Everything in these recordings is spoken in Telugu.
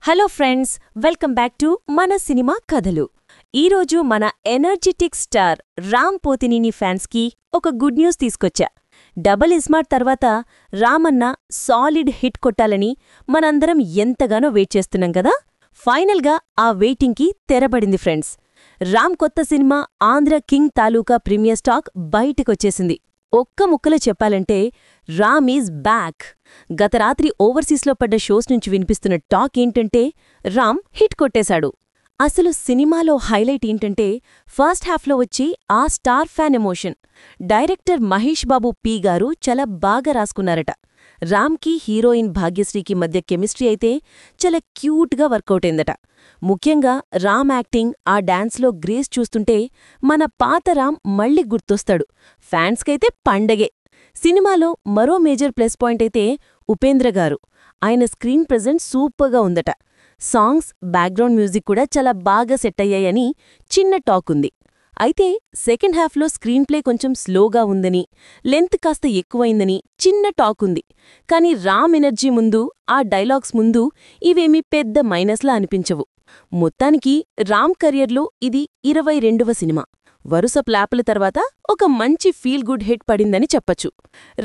Hello friends, welcome back to మన సినిమా కథలు. ఈరోజు మన ఎనర్జెటిక్ స్టార్ రామ్ పోతినేని ఫ్యాన్స్కి ఒక గుడ్ న్యూస్ తీసుకొచ్చా. డబుల్ ఇస్మార్ట్ తర్వాత రామన్న సాలిడ్ హిట్ కొట్టాలని మనందరం ఎంతగానో వెయిట్ చేస్తున్నాం కదా. ఫైనల్గా ఆ వెయిటింగ్కి తెరబడింది ఫ్రెండ్స్. రామ్ కొత్త సినిమా ఆంధ్ర కింగ్ తాలూకా ప్రీమియర్ స్టాక్ బయటికొచ్చేసింది. ఒక్క ముక్కలో చెప్పాలంటే రామ్ ఈజ్ బ్యాక్. గత రాత్రి ఓవర్సీస్లో పడ్డ షోస్ నుంచి వినిపిస్తున్న టాక్ ఏంటంటే రామ్ హిట్ కొట్టేశాడు. అసలు సినిమాలో హైలైట్ ఏంటంటే ఫస్ట్ హాఫ్లో వచ్చి ఆ star fan emotion. Director Mahesh Babu P గారు చాలా బాగా రాసుకున్నారట. రామ్కి హీరోయిన్ భాగ్యశ్రీకి మధ్య కెమిస్ట్రీ అయితే చాలా క్యూట్గా వర్కౌటైందట. ముఖ్యంగా రామ్ యాక్టింగ్, ఆ డాన్స్లో గ్రేస్ చూస్తుంటే మన పాత రామ్ మళ్ళీ గుర్తొస్తాడు. ఫ్యాన్స్కైతే పండగే. సినిమాలో మరో మేజర్ ప్లస్ పాయింట్ అయితే ఉపేంద్ర గారు. ఆయన స్క్రీన్ ప్రెజెన్స్ సూపర్గా ఉందట. సాంగ్స్, బ్యాక్గ్రౌండ్ మ్యూజిక్ కూడా చాలా బాగా సెట్ అయ్యాయని చిన్న టాక్ ఉంది. అయితే సెకండ్ హాఫ్లో స్క్రీన్ ప్లే కొంచెం స్లోగా ఉందని, లెంత్ కాస్త ఎక్కువైందని చిన్న టాక్ ఉంది. కానీ రామ్ ఎనర్జీ ముందు, ఆ డైలాగ్స్ ముందు ఇవేమీ పెద్ద మైనస్లా అనిపించవు. మొత్తానికి రామ్ కెరియర్లో ఇది 22వ సినిమా. వరుస ప్లాపుల తర్వాత ఒక మంచి ఫీల్ గుడ్ హిట్ పడిందని చెప్పచ్చు.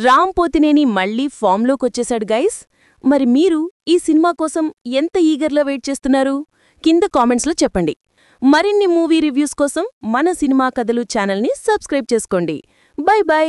రామ్ పోతినేని మళ్లీ ఫామ్లోకొచ్చేశాడు గైస్. మరి మీరు ఈ సినిమా కోసం ఎంత ఈగర్లా వెయిట్ చేస్తున్నారు? కింద కామెంట్స్లో చెప్పండి. మరిన్ని మూవీ రివ్యూస్ కోసం మన సినిమా కథలు ఛానల్ని సబ్స్క్రైబ్ చేసుకోండి. By by.